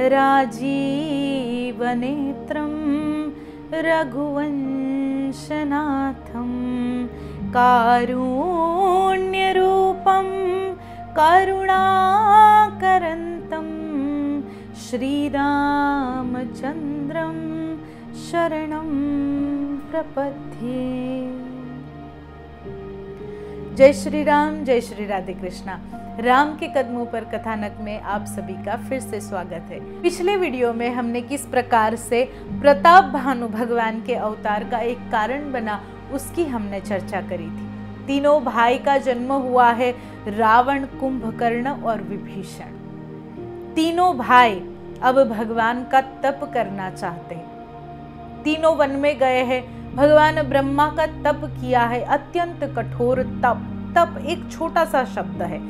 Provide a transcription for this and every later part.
राजीवनेत्रं रघुवंशनाथं कारुण्यरूपं करुणाकरन्तं श्रीरामचन्द्रं शरणं प्रपद्ये। जय श्री राम, जय श्री राधे कृष्णा। राम के कदमों पर कथानक में आप सभी का फिर से स्वागत है। पिछले वीडियो में हमने किस प्रकार से प्रताप भानु भगवान के अवतार का एक कारण बना उसकी हमने चर्चा करी थी। तीनों भाई का जन्म हुआ है रावण, कुंभकर्ण और विभीषण। तीनों भाई अब भगवान का तप करना चाहते हैं। तीनों वन में गए हैं, भगवान ब्रह्मा का तप किया है, अत्यंत कठोर तप। तप एक छोटा सा शब्द है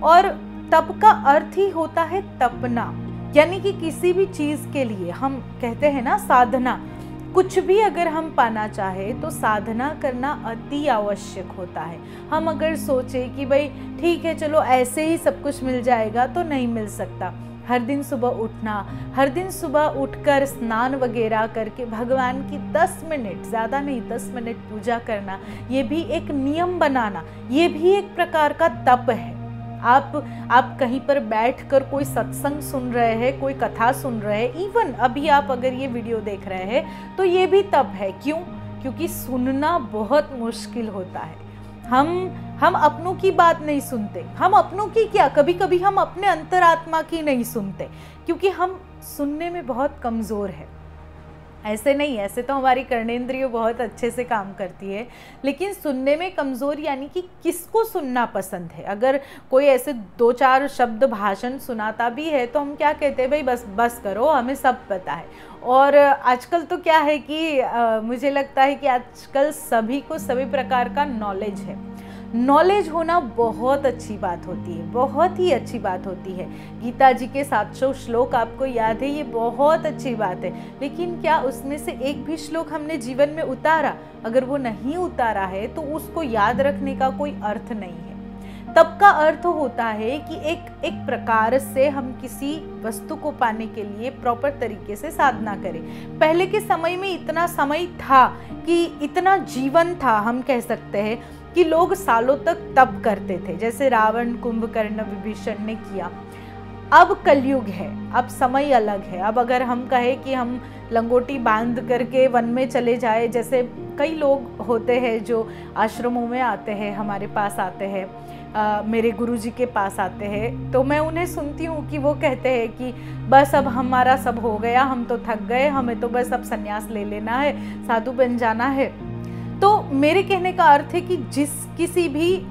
और तप का अर्थ ही होता है तपना, यानी कि किसी भी चीज के लिए हम कहते हैं ना साधना। कुछ भी अगर हम पाना चाहे तो साधना करना अति आवश्यक होता है। हम अगर सोचे कि भाई ठीक है चलो ऐसे ही सब कुछ मिल जाएगा तो नहीं मिल सकता। हर दिन सुबह उठना, हर दिन सुबह उठकर स्नान वगैरह करके भगवान की 10 मिनट, ज़्यादा नहीं 10 मिनट पूजा करना, ये भी एक नियम बनाना, ये भी एक प्रकार का तप है। आप कहीं पर बैठकर कोई सत्संग सुन रहे हैं, कोई कथा सुन रहे हैं, इवन अभी आप अगर ये वीडियो देख रहे हैं तो ये भी तप है। क्यों? क्योंकि सुनना बहुत मुश्किल होता है। हम अपनों की बात नहीं सुनते। हम अपनों की क्या, कभी कभी हम अपने अंतरात्मा की नहीं सुनते, क्योंकि हम सुनने में बहुत कमज़ोर है। ऐसे नहीं, ऐसे तो हमारी कर्णेंद्रिय बहुत अच्छे से काम करती है, लेकिन सुनने में कमज़ोर, यानी कि किसको सुनना पसंद है। अगर कोई ऐसे 2-4 शब्द भाषण सुनाता भी है तो हम क्या कहते हैं, भाई बस करो, हमें सब पता है। और आजकल तो क्या है कि मुझे लगता है कि आजकल सभी को सभी प्रकार का नॉलेज है। नॉलेज होना बहुत अच्छी बात होती है, बहुत ही अच्छी बात होती है। गीता जी के 700 श्लोक आपको याद है, ये बहुत अच्छी बात है। लेकिन क्या उसमें से एक भी श्लोक हमने जीवन में उतारा? अगर वो नहीं उतारा है तो उसको याद रखने का कोई अर्थ नहीं है। तब का अर्थ होता है कि एक प्रकार से हम किसी वस्तु को पाने के लिए प्रॉपर तरीके से साधना करें। पहले के समय में इतना समय था कि इतना जीवन था, हम कह सकते हैं कि लोग सालों तक तप करते थे, जैसे रावण, कुंभकर्ण, विभीषण ने किया। अब कलयुग है, अब समय अलग है। अब अगर हम कहें कि हम लंगोटी बांध करके वन में चले जाए, जैसे कई लोग होते हैं जो आश्रमों में आते हैं, हमारे पास आते हैं, मेरे गुरुजी के पास आते हैं, तो मैं उन्हें सुनती हूँ कि वो कहते हैं कि बस अब हमारा सब हो गया, हम तो थक गए, हमें तो बस अब संन्यास ले लेना है, साधु बन जाना है। तो मेरे कहने का अर्थ है कि किसी भी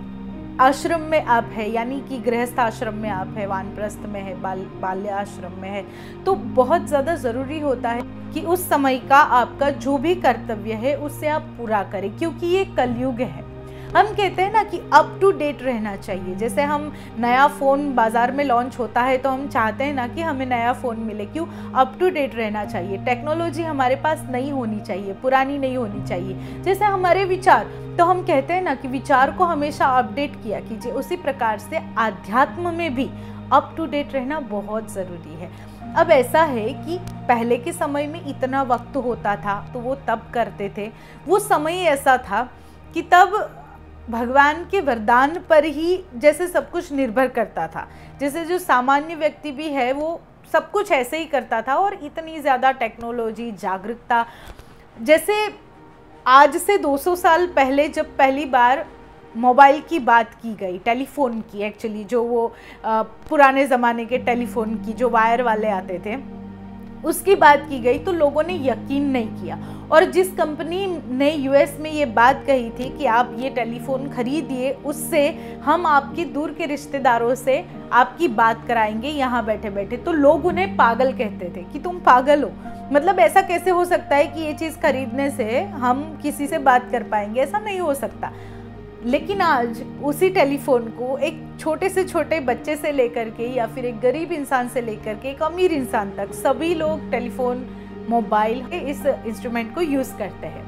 आश्रम में आप है, यानी कि गृहस्थ आश्रम में आप है, वानप्रस्थ में है, बाल्य आश्रम में है, तो बहुत ज़्यादा ज़रूरी होता है कि उस समय का आपका जो भी कर्तव्य है उससे आप पूरा करें, क्योंकि ये कलयुग है। हम कहते हैं ना कि अप टू डेट रहना चाहिए। जैसे हम नया फ़ोन बाज़ार में लॉन्च होता है तो हम चाहते हैं ना कि हमें नया फ़ोन मिले। क्यों? अप टू डेट रहना चाहिए। टेक्नोलॉजी हमारे पास नई होनी चाहिए, पुरानी नहीं होनी चाहिए। जैसे हमारे विचार, तो हम कहते हैं ना कि विचार को हमेशा अपडेट किया कीजिए। उसी प्रकार से आध्यात्म में भी अप टू डेट रहना बहुत ज़रूरी है। अब ऐसा है कि पहले के समय में इतना वक्त होता था तो वो तप करते थे। वो समय ऐसा था कि तब भगवान के वरदान पर ही जैसे सब कुछ निर्भर करता था। जैसे जो सामान्य व्यक्ति भी है वो सब कुछ ऐसे ही करता था, और इतनी ज़्यादा टेक्नोलॉजी, जागरूकता, जैसे आज से 200 साल पहले जब पहली बार मोबाइल की बात की गई, टेलीफोन की, एक्चुअली जो वो पुराने ज़माने के टेलीफोन की जो वायर वाले आते थे उसकी बात की गई, तो लोगों ने यकीन नहीं किया। और जिस कंपनी ने यूएस में ये बात कही थी कि आप ये टेलीफोन खरीदिए, उससे हम आपके दूर के रिश्तेदारों से आपकी बात कराएंगे यहाँ बैठे बैठे, तो लोग उन्हें पागल कहते थे कि तुम पागल हो, मतलब ऐसा कैसे हो सकता है कि ये चीज़ खरीदने से हम किसी से बात कर पाएंगे, ऐसा नहीं हो सकता। लेकिन आज उसी टेलीफोन को एक छोटे से छोटे बच्चे से लेकर के, या फिर एक गरीब इंसान से लेकर के एक अमीर इंसान तक, सभी लोग टेलीफोन, मोबाइल के इस इंस्ट्रूमेंट को यूज़ करते हैं।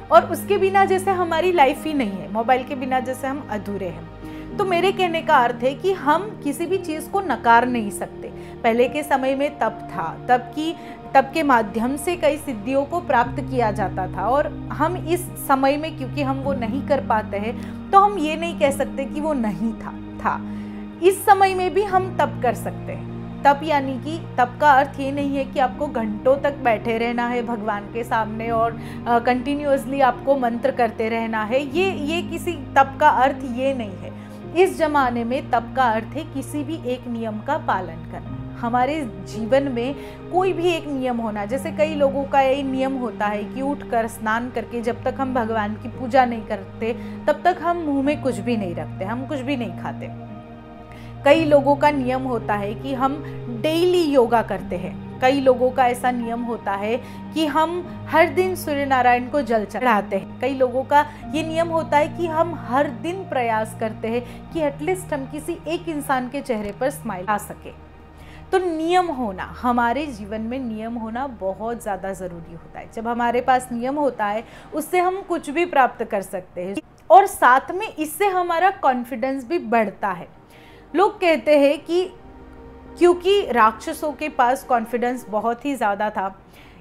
और उसके बिना जैसे हमारी लाइफ ही नहीं है, मोबाइल के बिना जैसे हम अधूरे हैं। तो मेरे कहने का अर्थ है कि हम किसी भी चीज़ को नकार नहीं सकते। पहले के समय में तप था, तप के माध्यम से कई सिद्धियों को प्राप्त किया जाता था, और हम इस समय में क्योंकि हम वो नहीं कर पाते हैं तो हम ये नहीं कह सकते कि वो नहीं था। इस समय में भी हम तप कर सकते हैं। तप यानी कि तप का अर्थ ये नहीं है कि आपको घंटों तक बैठे रहना है भगवान के सामने और कंटिन्यूअसली आपको मंत्र करते रहना है। ये किसी तप का अर्थ ये नहीं है। इस जमाने में तप का अर्थ है किसी भी एक नियम का पालन करना। हमारे जीवन में कोई भी एक नियम होना, जैसे कई लोगों का ये नियम होता है कि उठकर स्नान करके जब तक हम भगवान की पूजा नहीं करते तब तक हम मुंह में कुछ भी नहीं रखते, हम कुछ भी नहीं खाते। कई लोगों का नियम होता है कि हम डेली योगा करते हैं। कई लोगों का ऐसा नियम होता है कि हम हर दिन सूर्य नारायण को जल चढ़ाते हैं। कई लोगों का ये नियम होता है कि हम हर दिन प्रयास करते हैं कि एटलीस्ट हम किसी एक इंसान के चेहरे पर स्माइल आ सके। तो नियम होना, हमारे जीवन में नियम होना बहुत ज़्यादा ज़रूरी होता है। जब हमारे पास नियम होता है उससे हम कुछ भी प्राप्त कर सकते हैं, और साथ में इससे हमारा कॉन्फिडेंस भी बढ़ता है। लोग कहते हैं कि क्योंकि राक्षसों के पास कॉन्फिडेंस बहुत ही ज़्यादा था,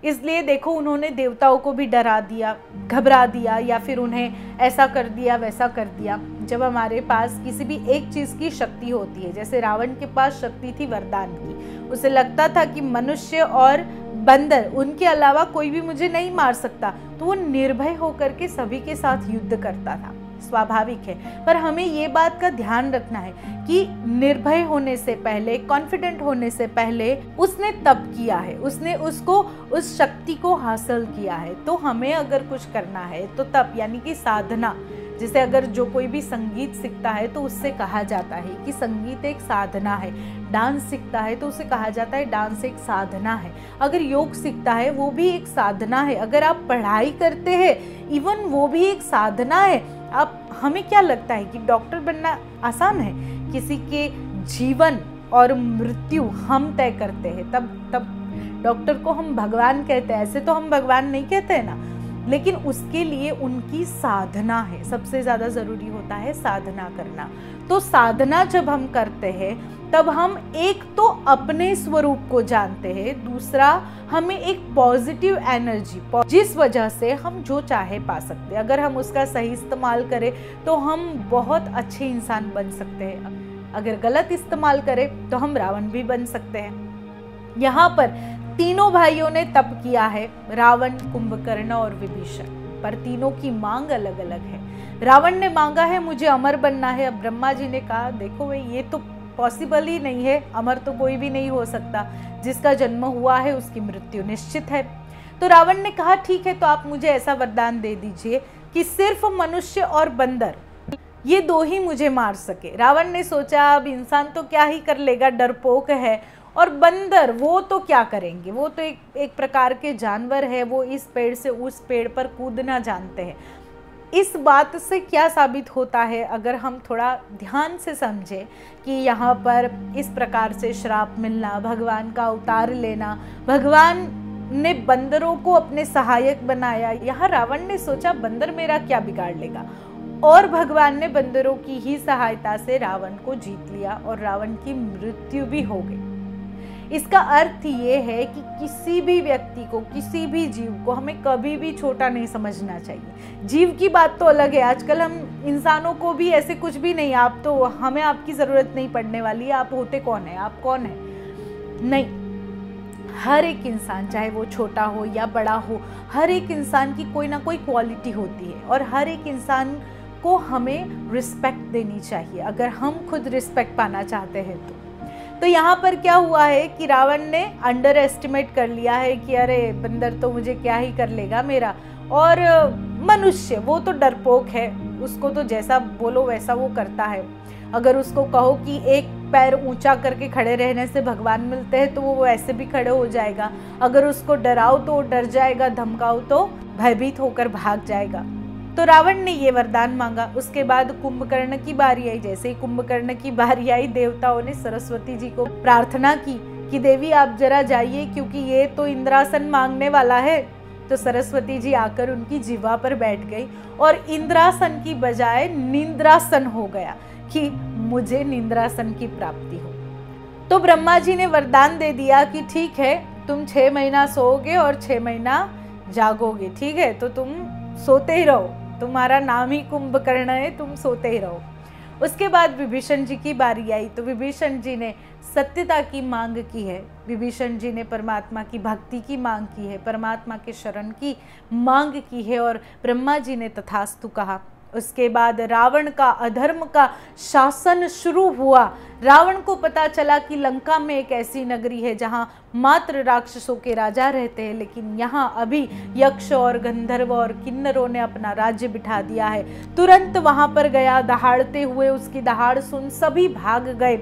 इसलिए देखो उन्होंने देवताओं को भी डरा दिया, घबरा दिया, या फिर उन्हें ऐसा कर दिया वैसा कर दिया। जब हमारे पास किसी भी एक चीज़ की शक्ति होती है, जैसे रावण के पास शक्ति थी वरदान की, उसे लगता था कि मनुष्य और बंदर, उनके अलावा कोई भी मुझे नहीं मार सकता, तो वो निर्भय होकर के सभी के साथ युद्ध करता था। स्वाभाविक है, पर हमें ये बात का ध्यान रखना है कि निर्भय होने से पहले, कॉन्फिडेंट होने से पहले उसने तप किया है, उसने उस शक्ति को हासिल किया है। तो हमें अगर कुछ करना है तो तप यानी कि साधना, जैसे अगर जो कोई भी संगीत सीखता है तो उससे कहा जाता है कि संगीत एक साधना है। डांस सीखता है तो उसे कहा जाता है डांस एक साधना है। अगर योग सीखता है वो भी एक साधना है। अगर आप पढ़ाई करते हैं इवन वो भी एक साधना है। हमें क्या लगता है कि डॉक्टर बनना आसान है? किसी के जीवन और मृत्यु हम तय करते हैं, तब डॉक्टर को हम भगवान कहते हैं। ऐसे तो हम भगवान नहीं कहते हैं ना, लेकिन उसके लिए उनकी साधना है। सबसे ज़्यादा ज़रूरी होता है साधना करना। तो साधना जब हम करते हैं तब हम एक तो अपने स्वरूप को जानते हैं, दूसरा हमें एक पॉजिटिव एनर्जी, जिस वजह से हम जो चाहे पा सकते हैं। अगर हम उसका सही इस्तेमाल करें तो हम बहुत अच्छे इंसान बन सकते हैं। अगर गलत इस्तेमाल करें तो हम रावण भी बन सकते हैं। यहाँ पर तीनों भाइयों ने तप किया है, रावण, कुंभकर्ण और विभीषण, पर तीनों की मांग अलग अलग है। रावण ने मांगा है मुझे अमर बनना है। अब ब्रह्मा जी ने कहा देखो भाई ये तो पॉसिबल ही नहीं है, अमर तो कोई भी नहीं हो सकता, जिसका जन्म हुआ है उसकी मृत्यु निश्चित है। तो रावण ने कहा ठीक है, तो आप मुझे ऐसा वरदान दे दीजिए कि सिर्फ मनुष्य और बंदर ये दो ही मुझे मार सके। रावण ने सोचा अब इंसान तो क्या ही कर लेगा, डरपोक है, और बंदर वो तो क्या करेंगे, वो तो एक प्रकार के जानवर है, वो इस पेड़ से उस पेड़ पर कूदना जानते हैं। इस बात से क्या साबित होता है, अगर हम थोड़ा ध्यान से समझें कि यहाँ पर इस प्रकार से श्राप मिलना, भगवान का अवतार लेना, भगवान ने बंदरों को अपने सहायक बनाया। यहाँ रावण ने सोचा बंदर मेरा क्या बिगाड़ लेगा, और भगवान ने बंदरों की ही सहायता से रावण को जीत लिया और रावण की मृत्यु भी हो गई। इसका अर्थ ये है कि किसी भी व्यक्ति को, किसी भी जीव को हमें कभी भी छोटा नहीं समझना चाहिए। जीव की बात तो अलग है, आजकल हम इंसानों को भी ऐसे कुछ भी नहीं, आप तो हमें आपकी ज़रूरत नहीं पड़ने वाली है, आप होते कौन है, आप कौन है, नहीं। हर एक इंसान, चाहे वो छोटा हो या बड़ा हो, हर एक इंसान की कोई ना कोई क्वालिटी होती है, और हर एक इंसान को हमें रिस्पेक्ट देनी चाहिए अगर हम खुद रिस्पेक्ट पाना चाहते हैं तो यहाँ पर क्या हुआ है कि रावण ने अंडर एस्टिमेट कर लिया है कि अरे बंदर तो मुझे क्या ही कर लेगा मेरा, और मनुष्य वो तो डरपोक है, उसको तो जैसा बोलो वैसा वो करता है। अगर उसको कहो कि एक पैर ऊंचा करके खड़े रहने से भगवान मिलते हैं तो वो ऐसे भी खड़े हो जाएगा। अगर उसको डराओ तो वो डर जाएगा, धमकाओ तो भयभीत होकर भाग जाएगा। तो रावण ने ये वरदान मांगा। उसके बाद कुंभकर्ण की बारी आई। जैसे ही कुंभकर्ण की बारी आई, देवताओं ने सरस्वती जी को प्रार्थना की कि देवी आप जरा जाइए, क्योंकि ये तो इंद्रासन मांगने वाला है। तो सरस्वती जी आकर उनकी जिह्वा पर बैठ गई और इंद्रासन की बजाय निंद्रासन हो गया कि मुझे निंद्रासन की प्राप्ति हो। तो ब्रह्मा जी ने वरदान दे दिया कि ठीक है, तुम 6 महीना सोओगे और 6 महीना जागोगे, ठीक है, तो तुम सोते ही रहो, तुम्हारा नाम ही कुंभकर्ण है, तुम सोते ही रहो। उसके बाद विभीषण जी की बारी आई तो विभीषण जी ने सत्यता की मांग की है, विभीषण जी ने परमात्मा की भक्ति की मांग की है, परमात्मा के शरण की मांग की है और ब्रह्मा जी ने तथास्तु कहा। उसके बाद रावण का अधर्म का शासन शुरू हुआ। रावण को पता चला कि लंका में एक ऐसी नगरी है जहां मात्र राक्षसों के राजा रहते हैं, लेकिन यहां अभी यक्ष और गंधर्व और किन्नरों ने अपना राज्य बिठा दिया है। तुरंत वहां पर गया, दहाड़ते हुए उसकी दहाड़ सुन सभी भाग गए।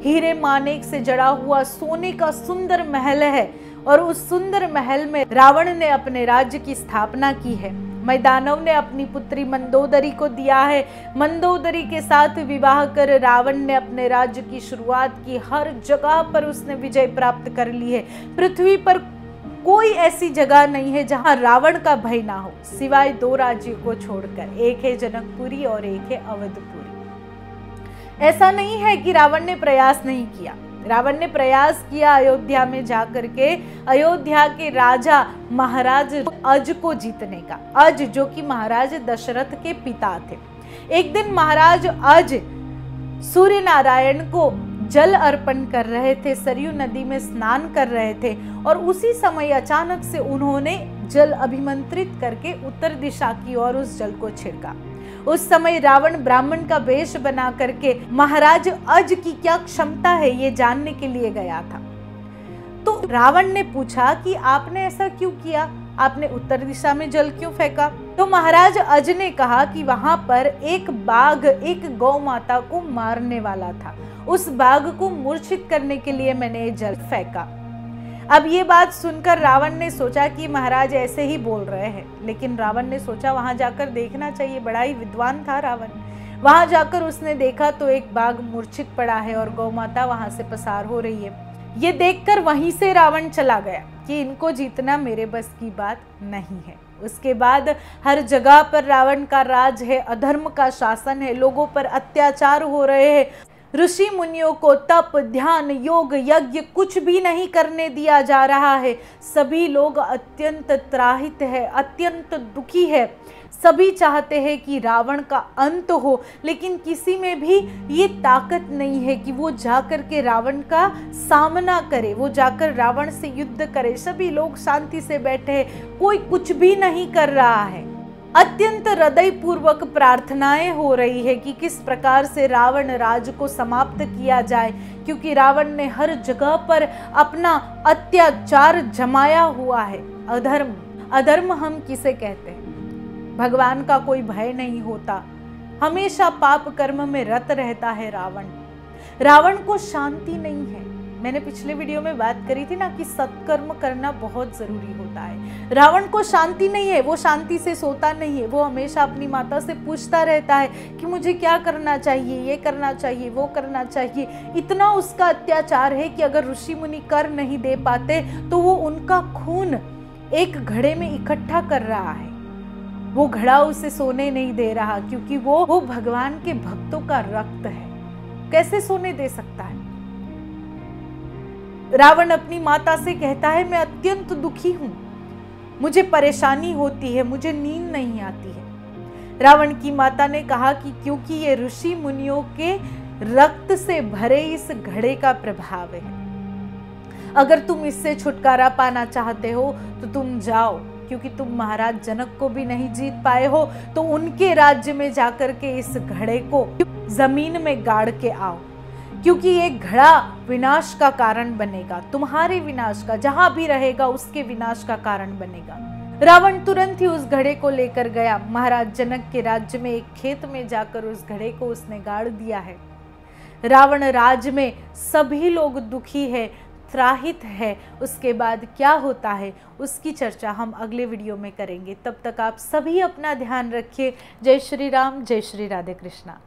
हीरे मानेक से जड़ा हुआ सोने का सुंदर महल है और उस सुंदर महल में रावण ने अपने राज्य की स्थापना की है। मैदानव ने अपनी पुत्री मंदोदरी को दिया है। मंदोदरी के साथ विवाह कर रावण ने अपने राज्य की शुरुआत की। हर जगह पर उसने विजय प्राप्त कर ली है। पृथ्वी पर कोई ऐसी जगह नहीं है जहां रावण का भय ना हो, सिवाय 2 राज्यों को छोड़कर, एक है जनकपुरी और एक है अवधपुरी। ऐसा नहीं है कि रावण ने प्रयास नहीं किया, रावण ने प्रयास किया अयोध्या में जाकर के अयोध्या के राजा महाराज अज को जीतने का। अज जो कि महाराज दशरथ के पिता थे। एक दिन महाराज अज सूर्य नारायण को जल अर्पण कर रहे थे, सरयू नदी में स्नान कर रहे थे और उसी समय अचानक से उन्होंने जल अभिमंत्रित करके उत्तर दिशा की ओर उस जल को छिड़का। उस समय रावण ब्राह्मण का वेश बना करके महाराज अज की क्या क्षमता है ये जानने के लिए गया था। तो रावण ने पूछा कि आपने ऐसा क्यों किया, आपने उत्तर दिशा में जल क्यों फेंका? तो महाराज अज ने कहा कि वहां पर एक बाघ एक गौ माता को मारने वाला था, उस बाघ को मूर्छित करने के लिए मैंने जल फेंका। अब ये बात सुनकर रावण ने सोचा कि महाराज ऐसे ही बोल रहे हैं, लेकिन रावण ने सोचा वहां जाकर देखना चाहिए, बड़ा ही विद्वान था रावण। वहां जाकर उसने देखा तो एक बाघ मूर्छित पड़ा है और गौ माता वहां से पसार हो रही है। ये देखकर वहीं से रावण चला गया कि इनको जीतना मेरे बस की बात नहीं है। उसके बाद हर जगह पर रावण का राज है, अधर्म का शासन है, लोगों पर अत्याचार हो रहे हैं। ऋषि मुनियों को तप, ध्यान, योग, यज्ञ कुछ भी नहीं करने दिया जा रहा है। सभी लोग अत्यंत त्राहित है, अत्यंत दुखी है। सभी चाहते हैं कि रावण का अंत हो, लेकिन किसी में भी ये ताकत नहीं है कि वो जाकर के रावण का सामना करे, वो जाकर रावण से युद्ध करे। सभी लोग शांति से बैठे हैं, कोई कुछ भी नहीं कर रहा है। अत्यंत हृदय पूर्वक प्रार्थनाएं हो रही है कि किस प्रकार से रावण राज को समाप्त किया जाए, क्योंकि रावण ने हर जगह पर अपना अत्याचार जमाया हुआ है। अधर्म, अधर्म हम किसे कहते हैं? भगवान का कोई भय नहीं होता, हमेशा पाप कर्म में रत रहता है रावण। रावण को शांति नहीं है। मैंने पिछले वीडियो में बात करी थी ना कि सत्कर्म करना बहुत जरूरी होता है। रावण को शांति नहीं है, वो शांति से सोता नहीं है। वो हमेशा अपनी माता से पूछता रहता है कि मुझे क्या करना चाहिए, ये करना चाहिए, वो करना चाहिए। इतना उसका अत्याचार है कि अगर ऋषि मुनि कर नहीं दे पाते तो वो उनका खून एक घड़े में इकट्ठा कर रहा है। वो घड़ा उसे सोने नहीं दे रहा, क्योंकि वो भगवान के भक्तों का रक्त है। कैसे सोने दे सकता है? रावण अपनी माता से कहता है मैं अत्यंत दुखी हूं, मुझे परेशानी होती है, मुझे नींद नहीं आती है। रावण की माता ने कहा कि क्योंकि ये ऋषि मुनियों के रक्त से भरे इस घड़े का प्रभाव है, अगर तुम इससे छुटकारा पाना चाहते हो तो तुम जाओ, क्योंकि तुम महाराज जनक को भी नहीं जीत पाए हो, तो उनके राज्य में जाकर के इस घड़े को जमीन में गाड़ के आओ, क्योंकि ये घड़ा विनाश का कारण बनेगा, तुम्हारे विनाश का, जहां भी रहेगा उसके विनाश का कारण बनेगा। रावण तुरंत ही उस घड़े को लेकर गया। महाराज जनक के राज्य में एक खेत में जाकर उस घड़े को उसने गाड़ दिया है। रावण राज्य में सभी लोग दुखी है, त्राहित है। उसके बाद क्या होता है उसकी चर्चा हम अगले वीडियो में करेंगे। तब तक आप सभी अपना ध्यान रखिए। जय श्री राम, जय श्री राधे कृष्णा।